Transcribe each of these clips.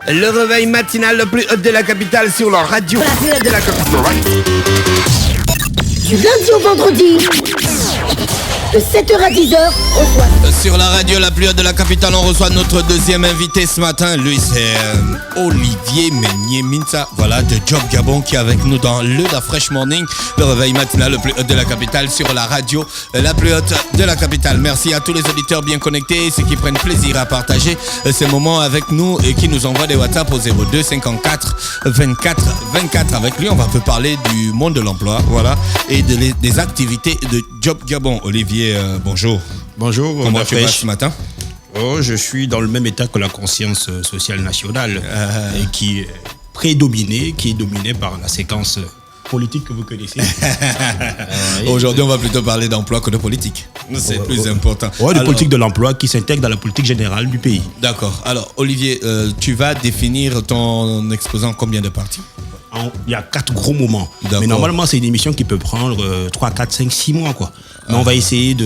Le réveil matinal le plus hot de la capitale sur la radio. La plus hot de la capitale. Du lundi au vendredi, de 7h à 10h, reçoit. Sur la radio la plus haute de la capitale, on reçoit notre deuxième invité ce matin. Lui, c'est Olivier Meunier-Minsa, voilà, de Job Gabon, qui est avec nous dans le Da Fresh Morning, le réveil matinal le plus haut de la capitale sur la radio la plus haute de la capitale. Merci à tous les auditeurs bien connectés, ceux qui prennent plaisir à partager ces moments avec nous et qui nous envoient des WhatsApp au 02 54 24 24. Avec lui, on va un peu parler du monde de l'emploi, voilà, et des activités de Job Gabon. Olivier, bonjour. Bonjour, comment tu vas ce matin? Je suis dans le même état que la conscience sociale nationale, et qui est dominée par la séquence politique que vous connaissez. Aujourd'hui, on va plutôt parler d'emploi que de politique. C'est plus important. De politique de l'emploi qui s'intègre dans la politique générale du pays. D'accord. Alors, Olivier, tu vas définir ton exposant en combien de parties? Il y a 4 gros moments. D'accord. Mais normalement, c'est une émission qui peut prendre 3, 4, 5, 6 mois, quoi. Mais on va essayer de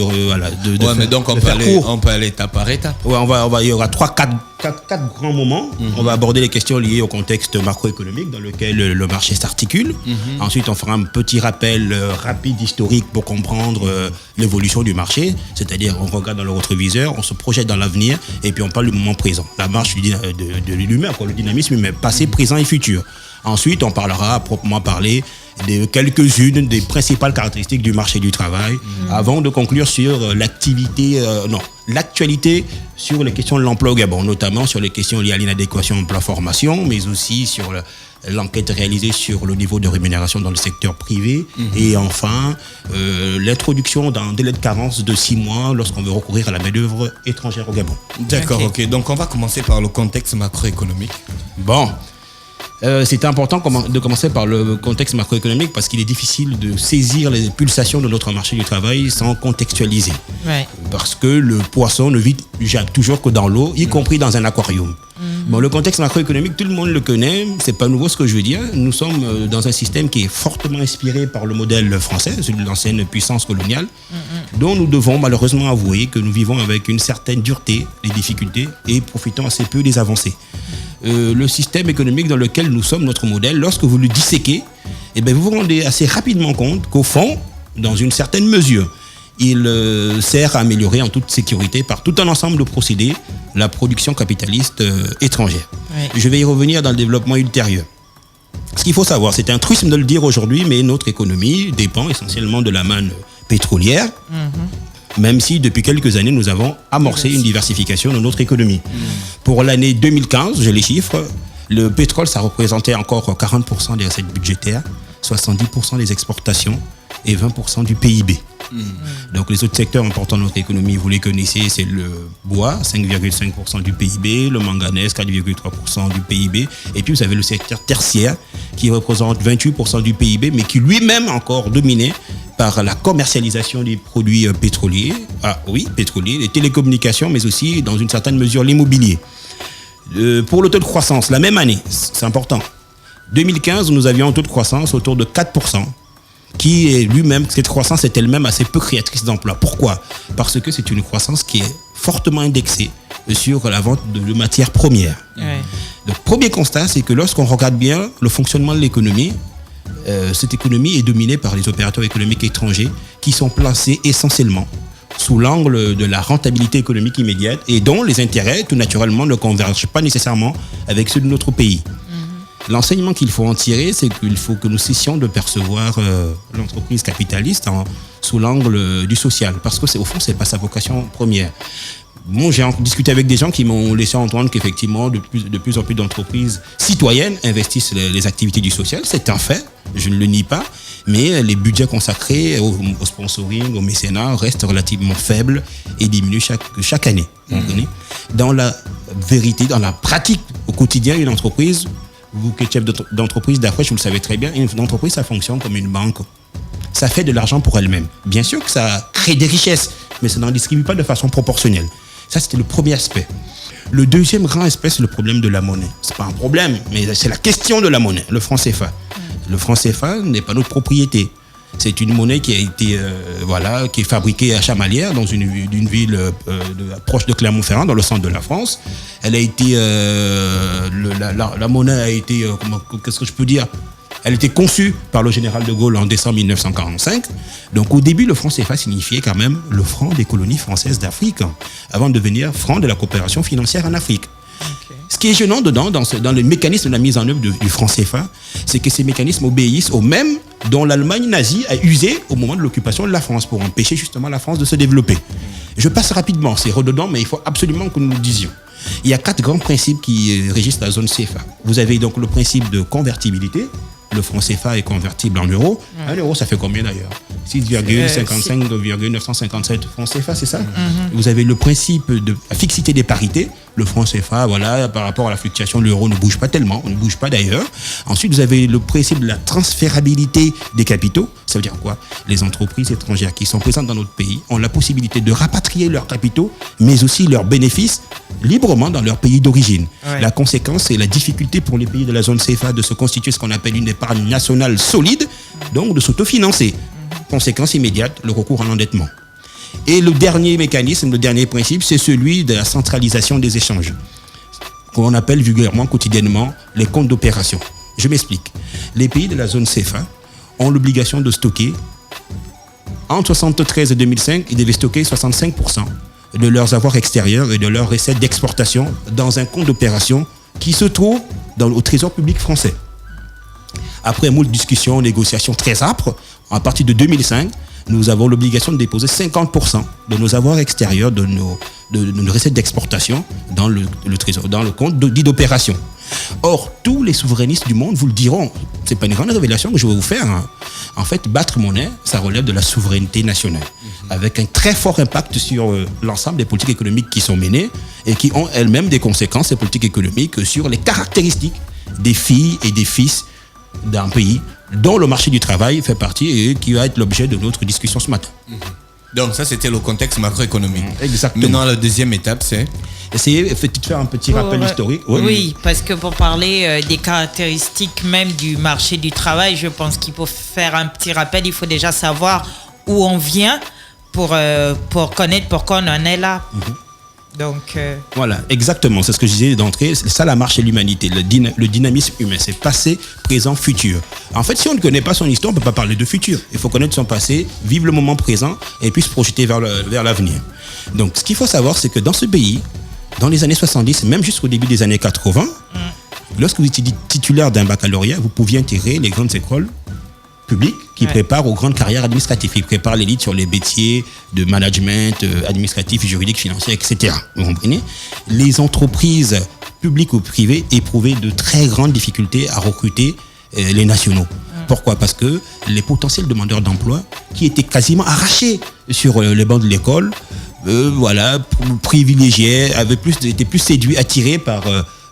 mais donc on peut aller étape par étape. Ouais, il y aura 4 grands moments. On va aborder les questions liées au contexte macroéconomique dans lequel le marché s'articule. Ensuite, on fera un petit rappel rapide historique pour comprendre l'évolution du marché. C'est-à-dire, on regarde dans le rétroviseur, on se projette dans l'avenir et puis on parle du moment présent. La marche de l'humain, le dynamisme humain, passé, présent et futur. Ensuite, on parlera à proprement parler de quelques-unes des principales caractéristiques du marché du travail, avant de conclure sur l'actualité sur les questions de l'emploi au Gabon, notamment sur les questions liées à l'inadéquation emploi-formation, mais aussi sur l'enquête réalisée sur le niveau de rémunération dans le secteur privé, et enfin l'introduction d'un délai de carence de 6 mois lorsqu'on veut recourir à la main-d'œuvre étrangère au Gabon. D'accord, ok. Donc on va commencer par le contexte macroéconomique. Bon. C'est important de commencer par le contexte macroéconomique parce qu'il est difficile de saisir les pulsations de notre marché du travail sans contextualiser. Ouais. Parce que le poisson ne vit toujours que dans l'eau, y compris dans un aquarium. Bon, le contexte macroéconomique, tout le monde le connaît, c'est pas nouveau ce que je veux dire. Nous sommes dans un système qui est fortement inspiré par le modèle français, celui de l'ancienne puissance coloniale, dont nous devons malheureusement avouer que nous vivons avec une certaine dureté, des difficultés, et profitons assez peu des avancées. Le système économique dans lequel nous sommes, notre modèle, lorsque vous le disséquez, vous vous rendez assez rapidement compte qu'au fond, dans une certaine mesure, il sert à améliorer en toute sécurité par tout un ensemble de procédés la production capitaliste étrangère. Ouais. Je vais y revenir dans le développement ultérieur. Ce qu'il faut savoir, c'est un truisme de le dire aujourd'hui, mais notre économie dépend essentiellement de la manne pétrolière. Même si depuis quelques années, nous avons amorcé une diversification de notre économie. Pour l'année 2015, j'ai les chiffres, le pétrole, ça représentait encore 40% des recettes budgétaires, 70% des exportations et 20% du PIB. Donc les autres secteurs importants de notre économie, vous les connaissez, c'est le bois, 5,5% du PIB, le manganèse, 4,3% du PIB, et puis vous avez le secteur tertiaire qui représente 28% du PIB, mais qui lui-même encore dominé par la commercialisation des produits pétroliers, les télécommunications, mais aussi dans une certaine mesure l'immobilier. Pour le taux de croissance, la même année, c'est important, 2015, nous avions un taux de croissance autour de 4%, qui est lui-même, cette croissance est elle-même assez peu créatrice d'emplois. Pourquoi ? Parce que c'est une croissance qui est fortement indexée sur la vente de matières premières. Ouais. Le premier constat, c'est que lorsqu'on regarde bien le fonctionnement de l'économie, cette économie est dominée par les opérateurs économiques étrangers qui sont placés essentiellement sous l'angle de la rentabilité économique immédiate et dont les intérêts, tout naturellement, ne convergent pas nécessairement avec ceux de notre pays. L'enseignement qu'il faut en tirer, c'est qu'il faut que nous cessions de percevoir l'entreprise capitaliste sous l'angle du social, parce que au fond, c'est pas sa vocation première. Bon, j'ai discuté avec des gens qui m'ont laissé entendre qu'effectivement, de plus en plus d'entreprises citoyennes investissent les activités du social. C'est un fait, je ne le nie pas, mais les budgets consacrés au sponsoring, au mécénat restent relativement faibles et diminuent chaque année. Dans la vérité, dans la pratique, au quotidien, une entreprise, vous qui êtes chef d'entreprise d'affaires, vous le savez très bien, une entreprise, ça fonctionne comme une banque. Ça fait de l'argent pour elle-même. Bien sûr que ça crée des richesses, mais ça n'en distribue pas de façon proportionnelle. Ça, c'était le premier aspect. Le deuxième grand aspect, c'est le problème de la monnaie. C'est pas un problème, mais c'est la question de la monnaie, le franc CFA. Le franc CFA n'est pas notre propriété. C'est une monnaie qui a été qui est fabriquée à Chamalières, dans une ville proche de Clermont-Ferrand, dans le centre de la France. Elle a été la monnaie a été qu'est-ce que je peux dire? Elle a été conçue par le général de Gaulle en décembre 1945. Donc au début, le franc CFA signifiait quand même le franc des colonies françaises d'Afrique, avant de devenir franc de la coopération financière en Afrique. Ce qui est gênant dedans, dans le mécanisme de la mise en œuvre du franc CFA, c'est que ces mécanismes obéissent aux mêmes dont l'Allemagne nazie a usé au moment de l'occupation de la France pour empêcher justement la France de se développer. Je passe rapidement, c'est redondant, mais il faut absolument que nous le disions. Il y a 4 grands principes qui régissent la zone CFA. Vous avez donc le principe de convertibilité. Le franc CFA est convertible en euros. Un euro, ça fait combien d'ailleurs? 6,55,957 francs CFA, c'est ça? Vous avez le principe de la fixité des parités. Le franc CFA, par rapport à la fluctuation, l'euro ne bouge pas tellement, on ne bouge pas d'ailleurs. Ensuite, vous avez le principe de la transférabilité des capitaux. Ça veut dire quoi? Les entreprises étrangères qui sont présentes dans notre pays ont la possibilité de rapatrier leurs capitaux, mais aussi leurs bénéfices librement dans leur pays d'origine. Ouais. La conséquence, c'est la difficulté pour les pays de la zone CFA de se constituer ce qu'on appelle une épargne nationale solide, donc de s'autofinancer. Conséquence immédiate, le recours à l'endettement. Et le dernier mécanisme, le dernier principe, c'est celui de la centralisation des échanges, qu'on appelle vulgairement, quotidiennement, les comptes d'opération. Je m'explique. Les pays de la zone CFA ont l'obligation de stocker, entre 1973 et 2005, ils devaient stocker 65% de leurs avoirs extérieurs et de leurs recettes d'exportation dans un compte d'opération qui se trouve au Trésor public français. Après moult discussions, négociations très âpres, à partir de 2005, nous avons l'obligation de déposer 50% de nos avoirs extérieurs, de nos recettes d'exportation dans le trésor, dans le compte dit d'opération. Or, tous les souverainistes du monde vous le diront. C'est pas une grande révélation que je vais vous faire. En fait, battre monnaie, ça relève de la souveraineté nationale, avec un très fort impact sur l'ensemble des politiques économiques qui sont menées et qui ont elles-mêmes des conséquences, ces politiques économiques, sur les caractéristiques des filles et des fils d'un pays dont le marché du travail fait partie et qui va être l'objet de notre discussion ce matin. Donc ça, c'était le contexte macroéconomique. Exactement. Maintenant, la deuxième étape, c'est essayer de faire un petit rappel historique. Oui, parce que pour parler des caractéristiques même du marché du travail, je pense qu'il faut faire un petit rappel. Il faut déjà savoir où on vient pour connaître pourquoi on en est là. Donc, voilà, exactement, c'est ce que je disais d'entrée, c'est ça la marche et l'humanité, le dynamisme humain, c'est passé, présent, futur. En fait, si on ne connaît pas son histoire, on ne peut pas parler de futur. Il faut connaître son passé, vivre le moment présent et puis se projeter vers l'avenir. Donc, ce qu'il faut savoir, c'est que dans ce pays, dans les années 70, même jusqu'au début des années 80, lorsque vous étiez titulaire d'un baccalauréat, vous pouviez intégrer les grandes écoles publiques qui préparent aux grandes carrières administratives. Ils préparent l'élite sur les métiers de management, administratif, juridique, financier, etc. Vous comprenez? Les entreprises publiques ou privées éprouvaient de très grandes difficultés à recruter les nationaux. Pourquoi? Parce que les potentiels demandeurs d'emploi qui étaient quasiment arrachés sur les bancs de l'école, privilégiés, étaient plus séduits, attirés par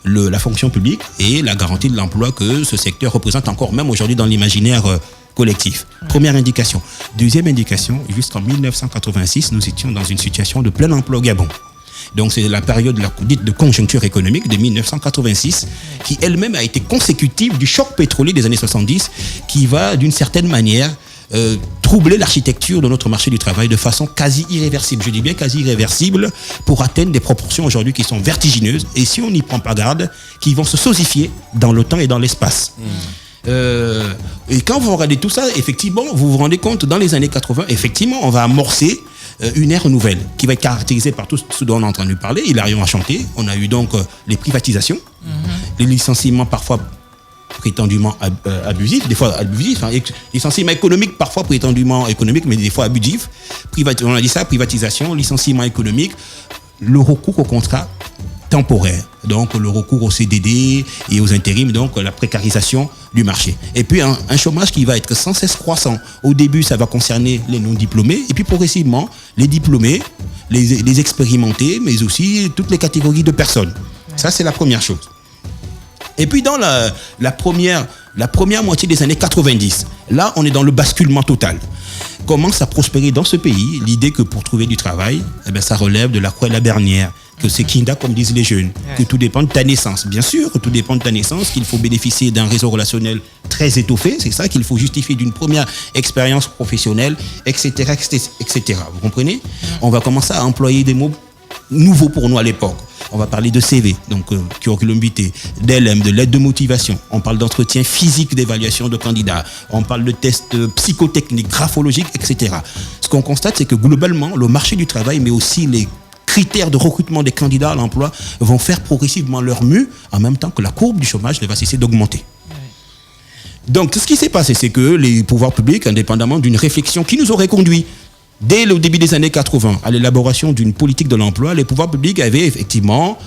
la fonction publique et la garantie de l'emploi que ce secteur représente encore même aujourd'hui dans l'imaginaire collectif. Première indication. Deuxième indication, jusqu'en 1986, nous étions dans une situation de plein emploi au Gabon. Donc c'est la période dite de conjoncture économique de 1986 qui elle-même a été consécutive du choc pétrolier des années 70 qui va d'une certaine manière troubler l'architecture de notre marché du travail de façon quasi irréversible. Je dis bien quasi irréversible pour atteindre des proportions aujourd'hui qui sont vertigineuses et si on n'y prend pas garde, qui vont se sosifier dans le temps et dans l'espace. Et quand vous regardez tout ça, effectivement, vous vous rendez compte, dans les années 80, effectivement, on va amorcer une ère nouvelle qui va être caractérisée par tout ce dont on a entendu parler. Hilarion a chanté. On a eu donc les privatisations, les licenciements parfois prétendument abusifs, des fois abusifs, licenciements économiques, parfois prétendument économiques, mais des fois abusifs. On a dit ça, privatisation, licenciement économique, le recours au contrat temporaire, donc le recours au CDD et aux intérims, donc la précarisation du marché. Et puis un chômage qui va être sans cesse croissant. Au début, ça va concerner les non-diplômés, et puis progressivement, les diplômés, les expérimentés, mais aussi toutes les catégories de personnes. Ça, c'est la première chose. Et puis dans la première moitié des années 90, là, on est dans le basculement total. Commence à prospérer dans ce pays l'idée que pour trouver du travail, ça relève de la croix et la bernière, que c'est kinda comme disent les jeunes, que tout dépend de ta naissance. Bien sûr, tout dépend de ta naissance, qu'il faut bénéficier d'un réseau relationnel très étoffé, c'est ça qu'il faut justifier d'une première expérience professionnelle, etc., etc. Vous comprenez? On va commencer à employer des mots nouveaux pour nous à l'époque. On va parler de CV, donc curriculum vitae, d'LM, de lettre de motivation. On parle d'entretien physique d'évaluation de candidats. On parle de tests psychotechniques, graphologiques, etc. Ce qu'on constate, c'est que globalement, le marché du travail, mais aussi les critères de recrutement des candidats à l'emploi vont faire progressivement leur mue en même temps que la courbe du chômage ne va cesser d'augmenter. Donc, ce qui s'est passé, c'est que les pouvoirs publics, indépendamment d'une réflexion qui nous aurait conduit dès le début des années 80 à l'élaboration d'une politique de l'emploi, les pouvoirs publics avaient effectivement,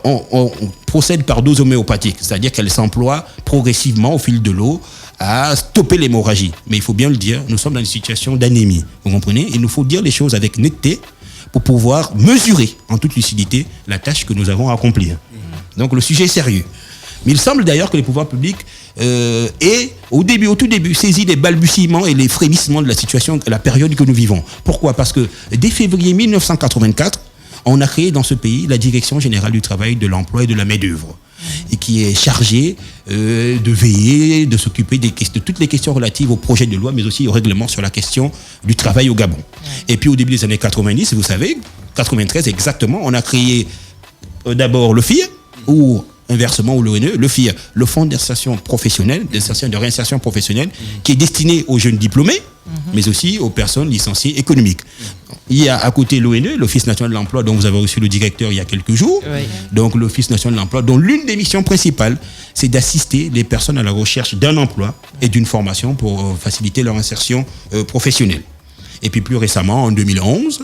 on procède par dose homéopathique, c'est-à-dire qu'elle s'emploie progressivement au fil de l'eau à stopper l'hémorragie. Mais il faut bien le dire, nous sommes dans une situation d'anémie. Vous comprenez? Il nous faut dire les choses avec netteté pour pouvoir mesurer en toute lucidité la tâche que nous avons à accomplir. Donc le sujet est sérieux. Mais il semble d'ailleurs que les pouvoirs publics aient, au tout début, saisi les balbutiements et les frémissements de la situation, de la période que nous vivons. Pourquoi? Parce que dès février 1984, on a créé dans ce pays la Direction générale du travail, de l'emploi et de la main-d'œuvre, et qui est chargée de veiller, de s'occuper de toutes les questions relatives au projet de loi, mais aussi au règlement sur la question du travail au Gabon. Et puis au début des années 90, vous savez, 93 exactement, on a créé d'abord le FIR, ou inversement, ou l'ONE, le FIR, le Fonds d'insertion professionnelle, de réinsertion professionnelle, qui est destiné aux jeunes diplômés, mais aussi aux personnes licenciées économiques. Il y a à côté l'ONE, l'Office national de l'emploi, dont vous avez reçu le directeur il y a quelques jours. Oui. Donc l'Office national de l'emploi, dont l'une des missions principales, c'est d'assister les personnes à la recherche d'un emploi et d'une formation pour faciliter leur insertion professionnelle. Et puis plus récemment, en 2011,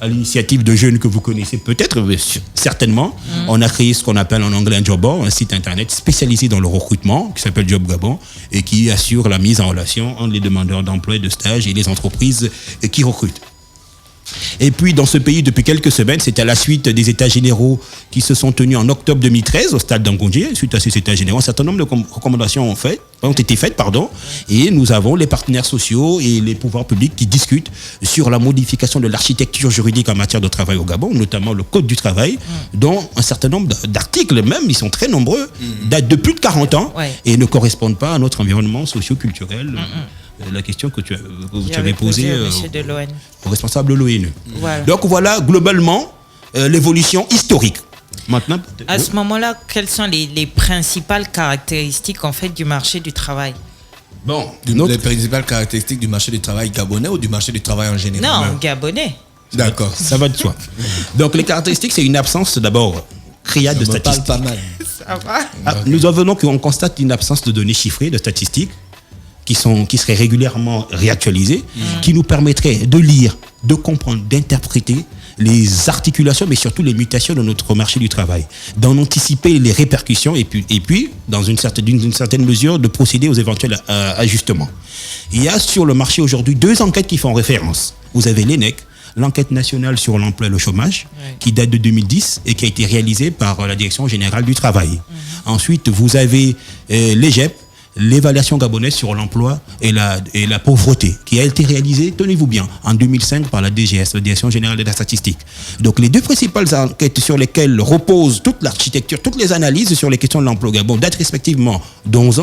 à l'initiative de jeunes que vous connaissez peut-être, certainement, on a créé ce qu'on appelle en anglais un job board, un site internet spécialisé dans le recrutement, qui s'appelle Job Gabon, et qui assure la mise en relation entre les demandeurs d'emploi et de stage et les entreprises qui recrutent. Et puis dans ce pays, depuis quelques semaines, c'est à la suite des états généraux qui se sont tenus en octobre 2013 au stade d'Angondjé. Suite à ces états généraux, un certain nombre de recommandations ont été faites, et nous avons les partenaires sociaux et les pouvoirs publics qui discutent sur la modification de l'architecture juridique en matière de travail au Gabon, notamment le Code du travail, dont un certain nombre d'articles, même, ils sont très nombreux, datent de plus de 40 ans et ne correspondent pas à notre environnement socio-culturel. La question que tu avais posée au responsable de l'ONU. Voilà. Donc voilà globalement l'évolution historique. Maintenant, à ce moment-là, quelles sont les principales caractéristiques en fait du marché du travail? Les principales caractéristiques du marché du travail gabonais ou du marché du travail en général? Non, gabonais. D'accord, ça va de soi. Donc les caractéristiques, c'est une absence d'abord criade de statistiques. Pas mal. Ça va. Nous avons qu'on constate une absence de données chiffrées, de statistiques, qui seraient régulièrement réactualisées, qui nous permettraient de lire, de comprendre, d'interpréter les articulations, mais surtout les mutations de notre marché du travail, d'en anticiper les répercussions et puis d'une certaine mesure, de procéder aux éventuels ajustements. Il y a sur le marché aujourd'hui 2 enquêtes qui font référence. Vous avez l'ENEC, l'enquête nationale sur l'emploi et le chômage, qui date de 2010 et qui a été réalisée par la Direction générale du travail. Ensuite, vous avez l'EGEP, l'évaluation gabonaise sur l'emploi et la pauvreté, qui a été réalisée, tenez-vous bien, en 2005 par la DGS, la Direction générale de la statistique. Donc les 2 principales enquêtes sur lesquelles repose toute l'architecture, toutes les analyses sur les questions de l'emploi au Gabon datent respectivement de 11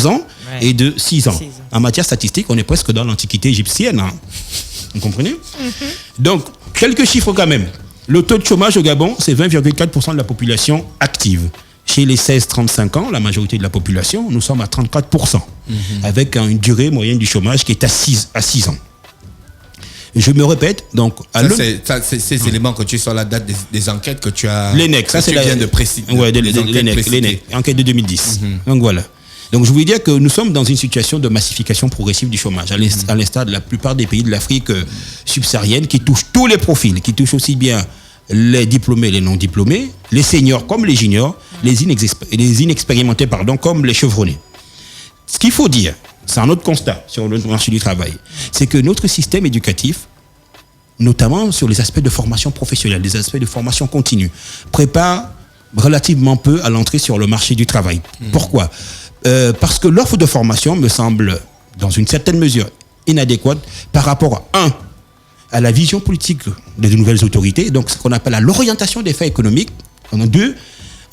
ans et de 6 ans. En matière statistique, on est presque dans l'antiquité égyptienne. Hein. Vous comprenez? Donc, quelques chiffres quand même. Le taux de chômage au Gabon, c'est 20,4% de la population active. Chez les 16-35 ans, la majorité de la population, nous sommes à 34%, avec une durée moyenne du chômage qui est à 6 ans. Je me répète, donc... ces éléments que tu es sur la date des enquêtes que tu as... L'ENEC, ça c'est la... viens de préciser. Oui, l'ENEC, enquête de 2010. Donc voilà. Donc je voulais dire que nous sommes dans une situation de massification progressive du chômage, à l'instar de la plupart des pays de l'Afrique subsaharienne, qui touchent tous les profils, qui touchent aussi bien les diplômés et les non diplômés, les seniors comme les juniors, les inexpérimentés comme les chevronnés. Ce qu'il faut dire, c'est un autre constat sur le marché du travail, c'est que notre système éducatif, notamment sur les aspects de formation professionnelle, les aspects de formation continue, prépare relativement peu à l'entrée sur le marché du travail. Pourquoi ? Parce que l'offre de formation me semble, dans une certaine mesure, inadéquate par rapport à la vision politique des nouvelles autorités, donc ce qu'on appelle à l'orientation des faits économiques. 2,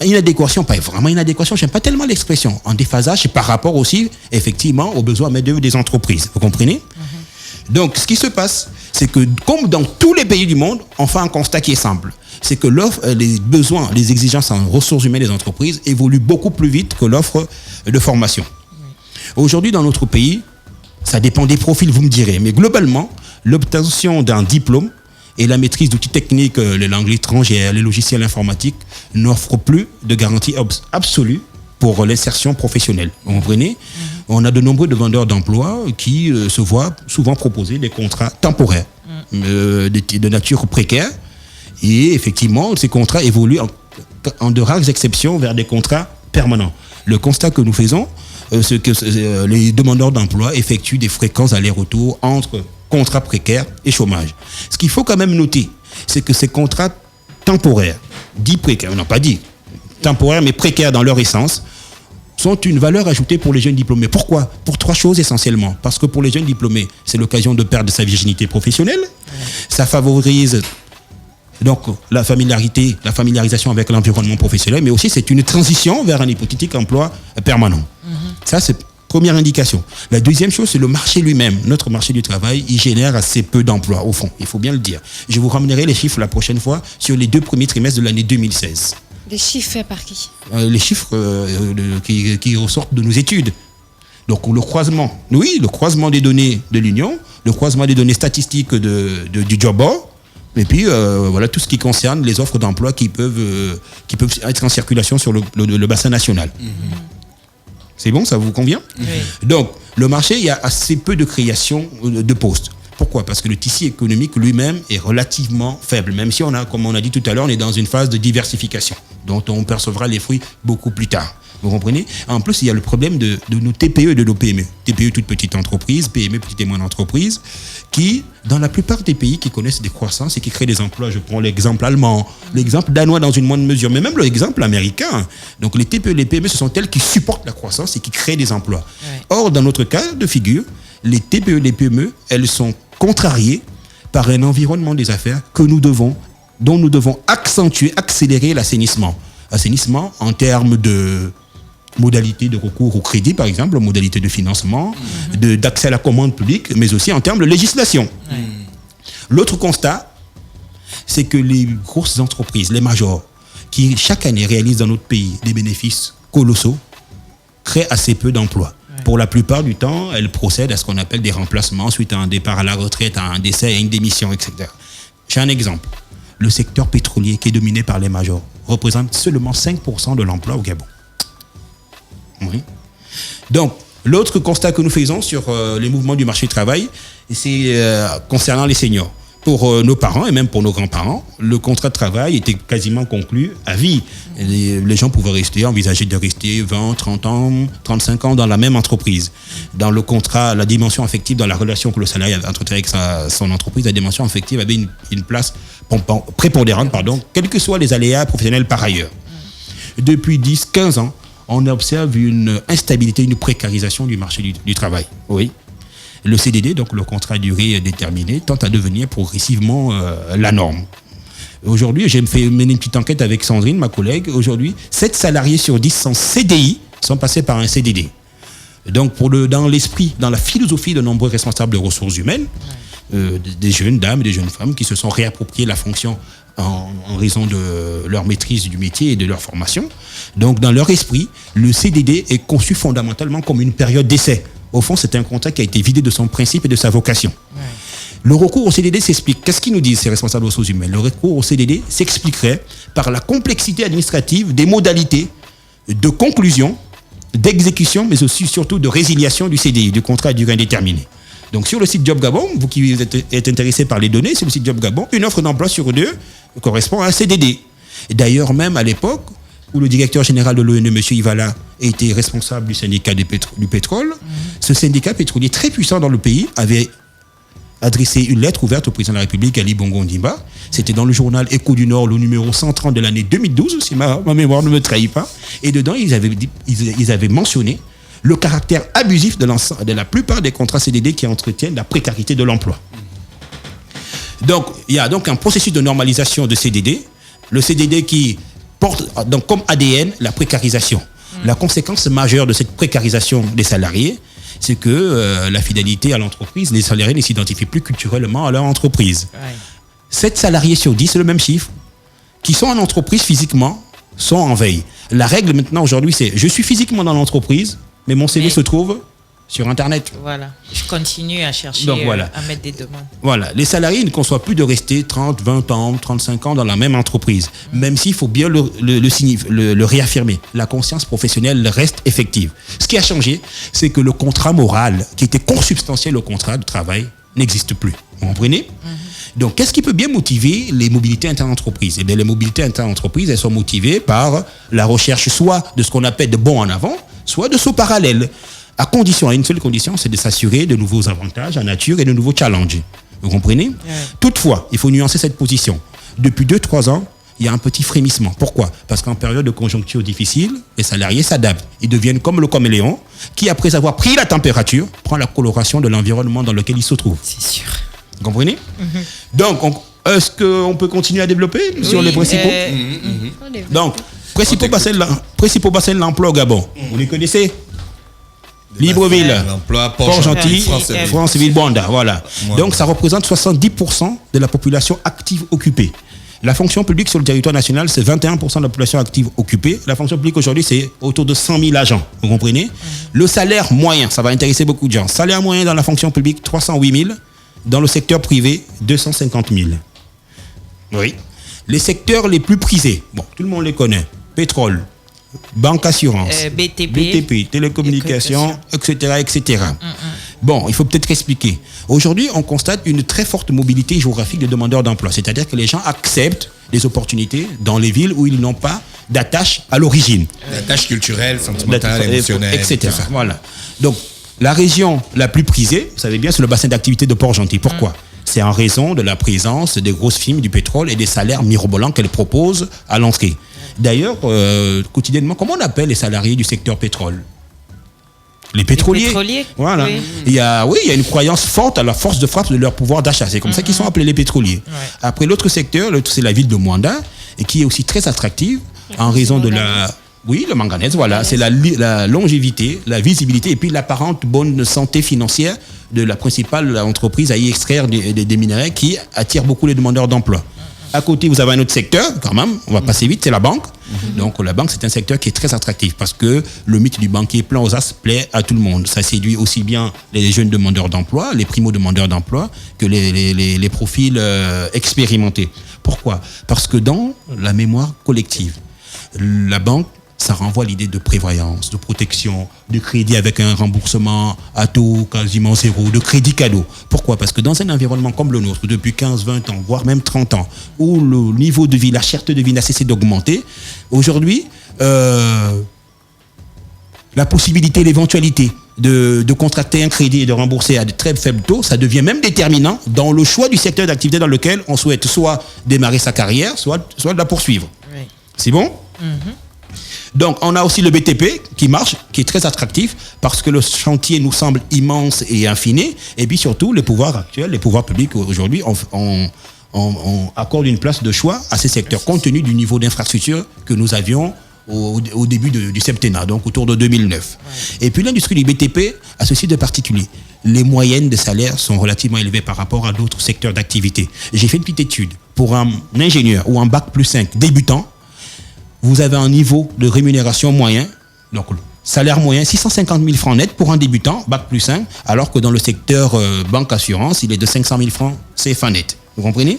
inadéquation, pas vraiment inadéquation, j'aime pas tellement l'expression, en déphasage par rapport aussi, effectivement, aux besoins main-d'œuvre des entreprises. Vous comprenez? Donc, ce qui se passe, c'est que, comme dans tous les pays du monde, on fait un constat qui est simple. C'est que l'offre, les besoins, les exigences en ressources humaines des entreprises évoluent beaucoup plus vite que l'offre de formation. Aujourd'hui, dans notre pays, ça dépend des profils, vous me direz, mais globalement, l'obtention d'un diplôme et la maîtrise d'outils techniques, les langues étrangères, les logiciels informatiques, n'offrent plus de garantie absolue pour l'insertion professionnelle. Vous comprenez? On a de nombreux demandeurs d'emploi qui se voient souvent proposer des contrats temporaires, de nature précaire. Et effectivement, ces contrats évoluent en de rares exceptions vers des contrats permanents. Le constat que nous faisons, c'est que les demandeurs d'emploi effectuent des fréquents allers-retours entre contrats précaires et chômage. Ce qu'il faut quand même noter, c'est que ces contrats temporaires, dits précaires, non pas dit, temporaires mais précaires dans leur essence, sont une valeur ajoutée pour les jeunes diplômés. Pourquoi? Pour 3 choses essentiellement. Parce que pour les jeunes diplômés, c'est l'occasion de perdre sa virginité professionnelle. Ça favorise donc la familiarisation avec l'environnement professionnel, mais aussi c'est une transition vers un hypothétique emploi permanent. Ça, c'est première indication. La deuxième chose, c'est le marché lui-même. Notre marché du travail, il génère assez peu d'emplois, au fond. Il faut bien le dire. Je vous ramènerai les chiffres la prochaine fois sur les 2 premiers trimestres de l'année 2016. Des chiffres faits par qui? Les chiffres qui ressortent de nos études. Donc le croisement des données de l'Union, le croisement des données statistiques du job board, et puis voilà tout ce qui concerne les offres d'emploi qui peuvent être en circulation sur le bassin national. C'est bon, ça vous convient? Donc le marché, il y a assez peu de création de postes. Pourquoi? Parce que le tissu économique lui-même est relativement faible, même si comme on a dit tout à l'heure, on est dans une phase de diversification, dont on percevra les fruits beaucoup plus tard. Vous comprenez? En plus, il y a le problème de nos TPE et de nos PME. TPE, toutes petites entreprises, PME, petites et moyennes entreprises, qui, dans la plupart des pays qui connaissent des croissances et qui créent des emplois, je prends l'exemple allemand, l'exemple danois dans une moindre mesure, mais même l'exemple américain. Donc les TPE et les PME, ce sont elles qui supportent la croissance et qui créent des emplois. Or, dans notre cas de figure, les TPE et les PME, elles sont contrariées par un environnement des affaires dont nous devons accélérer l'assainissement. Assainissement en termes de modalités de recours au crédit, par exemple, modalités de financement, d'accès à la commande publique, mais aussi en termes de législation. L'autre constat, c'est que les grosses entreprises, les majors, qui chaque année réalisent dans notre pays des bénéfices colossaux, créent assez peu d'emplois. Pour la plupart du temps, elles procèdent à ce qu'on appelle des remplacements suite à un départ à la retraite, à un décès, à une démission, etc. J'ai un exemple. Le secteur pétrolier, qui est dominé par les majors, représente seulement 5% de l'emploi au Gabon. Oui. Donc, l'autre constat que nous faisons sur les mouvements du marché du travail, c'est concernant les seniors. Pour nos parents et même pour nos grands-parents, le contrat de travail était quasiment conclu à vie. Les gens pouvaient envisager de rester 20, 30 ans, 35 ans dans la même entreprise. Dans le contrat, la dimension affective, dans la relation que le salarié entretient avec son entreprise, la dimension affective avait une place prépondérante, quels que soient les aléas professionnels par ailleurs. Depuis 10, 15 ans, on observe une instabilité, une précarisation du marché du travail. Oui. Le CDD, donc le contrat à durée déterminée, tend à devenir progressivement la norme. Aujourd'hui, j'ai mené une petite enquête avec Sandrine, ma collègue. Aujourd'hui, 7 salariés sur 10 sans CDI sont passés par un CDD. Donc, dans l'esprit, dans la philosophie de nombreux responsables de ressources humaines, des jeunes dames et des jeunes femmes qui se sont réappropriées la fonction en raison de leur maîtrise du métier et de leur formation. Donc, dans leur esprit, le CDD est conçu fondamentalement comme une période d'essai. Au fond, c'est un contrat qui a été vidé de son principe et de sa vocation. Le recours au CDD s'explique. Qu'est-ce qu'ils nous disent, ces responsables de ressources humaines? Le recours au CDD s'expliquerait par la complexité administrative des modalités de conclusion, d'exécution, mais aussi surtout de résiliation du CDI, du contrat à durée indéterminée. Donc sur le site Job Gabon, vous qui êtes intéressé par les données, sur le site Job Gabon, une offre d'emploi sur 2 correspond à un CDD. D'ailleurs, même à l'époque où le directeur général de l'ONU, M. Ivala, était responsable du syndicat du pétrole, ce syndicat pétrolier très puissant dans le pays avait adressé une lettre ouverte au président de la République, Ali Bongo Ondimba. C'était dans le journal Écho du Nord, le numéro 130 de l'année 2012, si ma mémoire ne me trahit pas. Et dedans, ils avaient mentionné le caractère abusif de la plupart des contrats CDD qui entretiennent la précarité de l'emploi. Donc, il y a donc un processus de normalisation de CDD. Le CDD qui porte donc comme ADN la précarisation. La conséquence majeure de cette précarisation des salariés, c'est que la fidélité à l'entreprise, les salariés ne s'identifient plus culturellement à leur entreprise. 7 salariés sur 10, c'est le même chiffre, qui sont en entreprise physiquement, sont en veille. La règle maintenant aujourd'hui, c'est je suis physiquement dans l'entreprise, mais mon CV se trouve sur Internet. Voilà, je continue à chercher, Donc, voilà. à mettre des demandes. Voilà, les salariés ne conçoivent plus de rester 30, 20 ans, 35 ans dans la même entreprise, même s'il faut bien le réaffirmer. La conscience professionnelle reste effective. Ce qui a changé, c'est que le contrat moral, qui était consubstantiel au contrat de travail, n'existe plus. Vous comprenez ? Donc, qu'est-ce qui peut bien motiver les mobilités inter-entreprises ? Eh bien, les mobilités inter-entreprises, elles sont motivées par la recherche soit de ce qu'on appelle de bons en avant, soit de sauts parallèles. À une seule condition, c'est de s'assurer de nouveaux avantages en nature et de nouveaux challenges. Vous comprenez ? Toutefois, il faut nuancer cette position. Depuis 2-3 ans, il y a un petit frémissement. Pourquoi ? Parce qu'en période de conjoncture difficile, les salariés s'adaptent. Ils deviennent comme le caméléon qui, après avoir pris la température, prend la coloration de l'environnement dans lequel il se trouve. C'est sûr. Vous comprenez ? Donc, est-ce qu'on peut continuer à développer sur les principaux Donc, principaux bassins de l'emploi au Gabon. Vous les connaissez ? Libreville, Port-Gentil, Franceville, Banda, voilà. Donc ça représente 70% de la population active occupée. La fonction publique sur le territoire national, c'est 21% de la population active occupée. La fonction publique aujourd'hui, c'est autour de 100 000 agents, vous comprenez ? Le salaire moyen, ça va intéresser beaucoup de gens. Salaire moyen dans la fonction publique, 308 000. Dans le secteur privé, 250 000. Oui. Les secteurs les plus prisés, bon, tout le monde les connaît. Pétrole, banque assurance, BTP, télécommunications, etc. Bon, il faut peut-être expliquer. Aujourd'hui, on constate une très forte mobilité géographique des demandeurs d'emploi. C'est-à-dire que les gens acceptent des opportunités dans les villes où ils n'ont pas d'attache à l'origine. D'attache culturelle, sentimentale, émotionnelle, etc. Voilà. Donc, la région la plus prisée, vous savez bien, c'est le bassin d'activité de Port-Gentil. Pourquoi ? C'est en raison de la présence des grosses firmes du pétrole et des salaires mirobolants qu'elles proposent à l'entrée. D'ailleurs, quotidiennement, comment on appelle les salariés du secteur pétrole ? Les pétroliers. Voilà. Oui. Il y a une croyance forte à la force de frappe de leur pouvoir d'achat. C'est comme ça qu'ils sont appelés les pétroliers. Après, l'autre secteur, c'est la ville de Mwanda, et qui est aussi très attractive en raison de la... Oui, le manganèse, voilà. C'est la longévité, la visibilité et puis l'apparente bonne santé financière de la principale entreprise à y extraire des minerais qui attire beaucoup les demandeurs d'emploi. À côté, vous avez un autre secteur, quand même, on va passer vite, c'est la banque. Donc la banque, c'est un secteur qui est très attractif parce que le mythe du banquier plein aux as plaît à tout le monde. Ça séduit aussi bien les jeunes demandeurs d'emploi, les primo-demandeurs d'emploi, que les profils expérimentés. Pourquoi ? Parce que dans la mémoire collective, la banque, ça renvoie à l'idée de prévoyance, de protection, de crédit avec un remboursement à taux quasiment zéro, de crédit cadeau. Pourquoi ? Parce que dans un environnement comme le nôtre, depuis 15, 20 ans, voire même 30 ans, où le niveau de vie, la cherté de vie n'a cessé d'augmenter, aujourd'hui, la possibilité, l'éventualité de contracter un crédit et de rembourser à de très faibles taux, ça devient même déterminant dans le choix du secteur d'activité dans lequel on souhaite soit démarrer sa carrière, soit de la poursuivre. Oui. C'est bon ? Donc, on a aussi le BTP qui marche, qui est très attractif parce que le chantier nous semble immense et infini. Et puis surtout, les pouvoirs actuels, les pouvoirs publics aujourd'hui, on accorde une place de choix à ces secteurs compte tenu du niveau d'infrastructure que nous avions au début du septennat, donc autour de 2009. Et puis l'industrie du BTP a ceci de particulier. Les moyennes de salaire sont relativement élevées par rapport à d'autres secteurs d'activité. J'ai fait une petite étude. Pour un ingénieur ou un bac plus 5 débutant, vous avez un niveau de rémunération moyen, donc salaire moyen 650 000 francs net pour un débutant, bac plus 1, alors que dans le secteur banque assurance, il est de 500 000 francs CFA net. Vous comprenez ?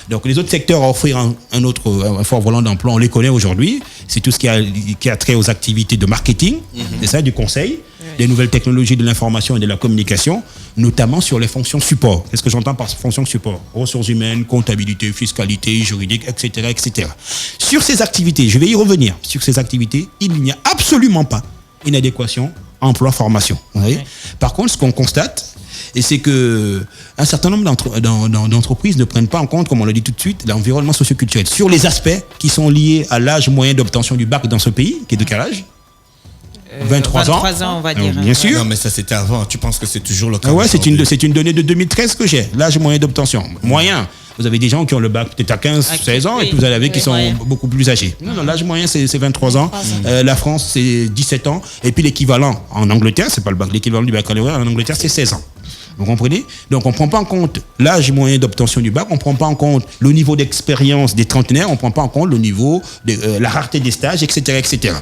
Donc les autres secteurs à offrir un fort volant d'emploi, on les connaît aujourd'hui. C'est tout ce qui a trait aux activités de marketing, c'est ça, du conseil, des nouvelles technologies de l'information et de la communication, notamment sur les fonctions support. Qu'est-ce que j'entends par fonctions support ? Ressources humaines, comptabilité, fiscalité, juridique, etc., etc. Sur ces activités, je vais y revenir, sur ces activités, il n'y a absolument pas une adéquation emploi-formation. Par contre, ce qu'on constate, et c'est que un certain nombre d'entreprises ne prennent pas en compte, comme on l'a dit tout de suite, l'environnement socioculturel sur les aspects qui sont liés à l'âge moyen d'obtention du bac dans ce pays, qui est de quel âge ? 23 ans. 23 ans, on va dire. Bien sûr. Non, mais ça c'était avant. Tu penses que c'est toujours le cas ? C'est une donnée de 2013 que j'ai. L'âge moyen d'obtention. Moyen. vous avez des gens qui ont le bac peut-être à 15, 16 ans, et puis vous avez qui sont beaucoup plus âgés. Non, l'âge moyen, c'est 23 ans. La France, c'est 17 ans. Et puis l'équivalent en Angleterre, c'est pas le bac, l'équivalent du baccalauréat en Angleterre, c'est 16 ans. Vous comprenez? Donc on ne prend pas en compte l'âge moyen d'obtention du bac, on ne prend pas en compte le niveau d'expérience des trentenaires, on ne prend pas en compte le niveau de la rareté des stages, etc., etc.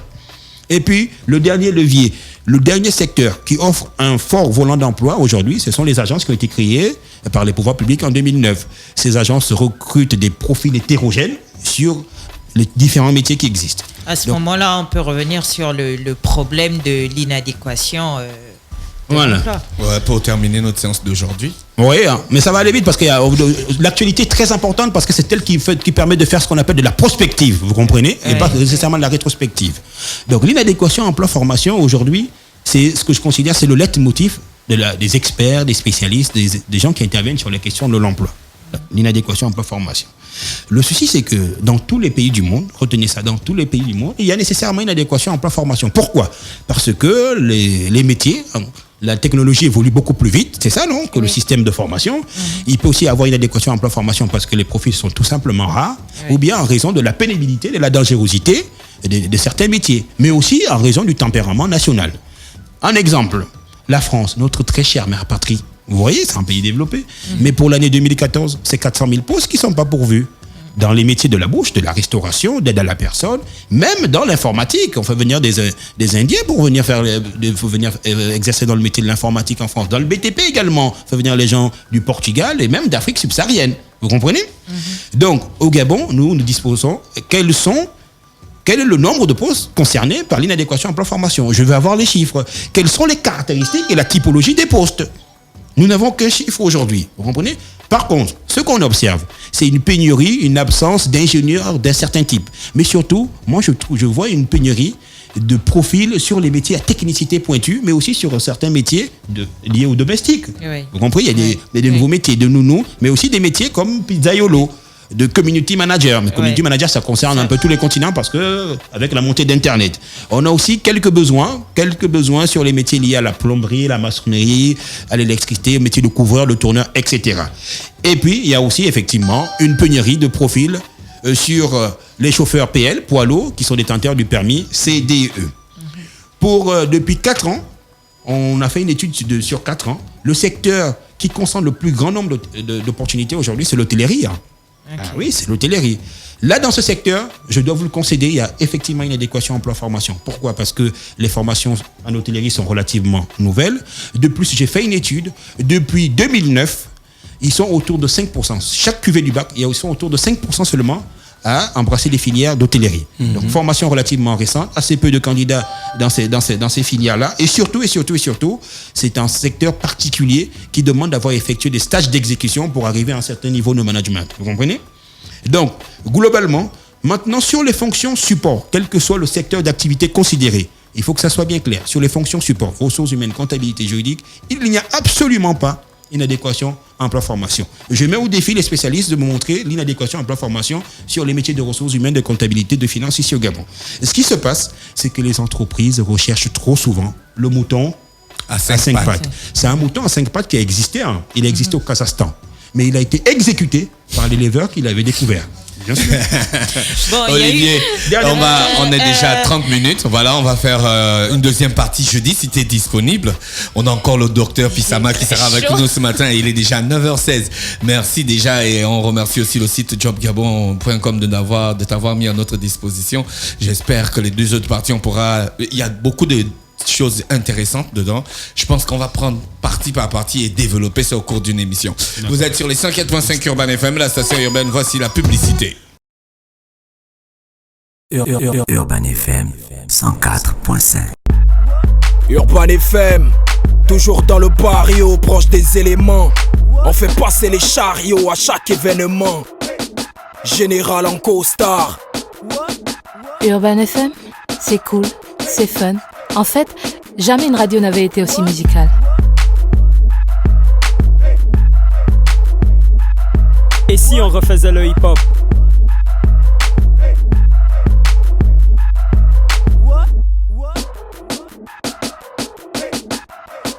Et puis, le dernier levier, le dernier secteur qui offre un fort volant d'emploi aujourd'hui, ce sont les agences qui ont été créées par les pouvoirs publics en 2009. Ces agences recrutent des profils hétérogènes sur les différents métiers qui existent. À ce moment-là, on peut revenir sur le problème de l'inadéquation. Voilà. Ouais, pour terminer notre séance d'aujourd'hui. Oui, mais ça va aller vite parce que l'actualité est très importante parce que c'est elle qui permet de faire ce qu'on appelle de la prospective, vous comprenez, et pas nécessairement de la rétrospective. Donc l'inadéquation emploi-formation aujourd'hui, c'est ce que je considère, c'est le leitmotiv des experts, des spécialistes, des gens qui interviennent sur les questions de l'emploi. L'inadéquation emploi-formation. Le souci, c'est que dans tous les pays du monde, retenez ça, dans tous les pays du monde, il y a nécessairement une adéquation emploi-formation. Pourquoi? Parce que les métiers, la technologie évolue beaucoup plus vite, c'est ça, non? Que le système de formation. Il peut aussi avoir une adéquation emploi-formation parce que les profils sont tout simplement rares, ou bien en raison de la pénibilité, de la dangerosité de certains métiers, mais aussi en raison du tempérament national. Un exemple, la France, notre très chère mère patrie. Vous voyez, c'est un pays développé. Mais pour l'année 2014, c'est 400 000 postes qui ne sont pas pourvus. Dans les métiers de la bouche, de la restauration, d'aide à la personne, même dans l'informatique. On fait venir des Indiens pour venir exercer dans le métier de l'informatique en France. Dans le BTP également, on fait venir les gens du Portugal et même d'Afrique subsaharienne. Vous comprenez? Donc, au Gabon, nous disposons... Quel est le nombre de postes concernés par l'inadéquation emploi-formation? Je veux avoir les chiffres. Quelles sont les caractéristiques et la typologie des postes? Nous n'avons qu'un chiffre aujourd'hui, vous comprenez? Par contre, ce qu'on observe, c'est une pénurie, une absence d'ingénieurs d'un certain type. Mais surtout, moi je vois une pénurie de profils sur les métiers à technicité pointue, mais aussi sur certains métiers liés au domestique. Oui. Vous comprenez? Il y a des nouveaux métiers de nounou, mais aussi des métiers comme pizzaiolo, de community manager. Mais community manager, ça concerne un peu tous les continents parce que avec la montée d'Internet, on a aussi quelques besoins sur les métiers liés à la plomberie, la maçonnerie, à l'électricité, au métier de couvreur, de tourneur, etc. Et puis, il y a aussi effectivement une pénurie de profils sur les chauffeurs PL, poids lourds, qui sont détenteurs du permis CDE. Depuis 4 ans, on a fait une étude sur 4 ans. Le secteur qui concentre le plus grand nombre d'opportunités aujourd'hui, c'est l'hôtellerie. Okay. Ah oui, c'est l'hôtellerie. Là, dans ce secteur, je dois vous le concéder, il y a effectivement une adéquation emploi-formation. Pourquoi? Parce que les formations en hôtellerie sont relativement nouvelles. De plus, j'ai fait une étude. Depuis 2009, ils sont autour de 5%. Chaque cuvée du bac, ils sont autour de 5% seulement à embrasser les filières d'hôtellerie. Donc, formation relativement récente, assez peu de candidats dans ces filières-là. Et surtout, c'est un secteur particulier qui demande d'avoir effectué des stages d'exécution pour arriver à un certain niveau de management. Vous comprenez? Donc, globalement, maintenant, sur les fonctions support, quel que soit le secteur d'activité considéré, il faut que ça soit bien clair. Sur les fonctions support, ressources humaines, comptabilité, juridique, il n'y a absolument pas inadéquation emploi-formation. Je mets au défi les spécialistes de me montrer l'inadéquation emploi-formation sur les métiers de ressources humaines, de comptabilité, de finance ici au Gabon. Ce qui se passe, c'est que les entreprises recherchent trop souvent le mouton à 5 pattes. C'est un mouton à 5 pattes qui a existé. Il a existé au Kazakhstan. Mais il a été exécuté par l'éleveur qu'il avait découvert. Bien sûr. Bon, Olivier, on est déjà à 30 minutes. Voilà, on va faire une deuxième partie jeudi si tu es disponible. On a encore le docteur Fissama qui sera avec nous ce matin. Il est déjà à 9h16. Merci déjà et on remercie aussi le site jobgabon.com de t'avoir mis à notre disposition. J'espère que les deux autres parties, il y a beaucoup de choses intéressantes dedans. Je pense qu'on va prendre partie par partie et développer ça au cours d'une émission. D'accord. Vous êtes sur les 104.5 Urban FM, la station urbaine. Voici la publicité. Urban FM 104.5. Urban FM, toujours dans le barrio, proche des éléments. On fait passer les chariots à chaque événement. Général en costard. Urban FM, c'est cool, c'est fun. En fait, jamais une radio n'avait été aussi musicale. Et si on refaisait le hip-hop?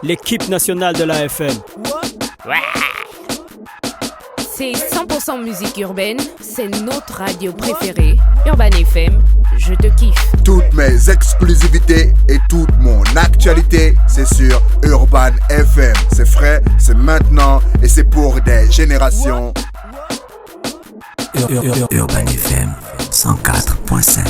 L'équipe nationale de la FM. C'est 100% musique urbaine, c'est notre radio préférée. Urban FM, je te kiffe. Toutes mes exclusivités et toute mon actualité, c'est sur Urban FM. C'est frais, c'est maintenant et c'est pour des générations. Urban FM 104.5.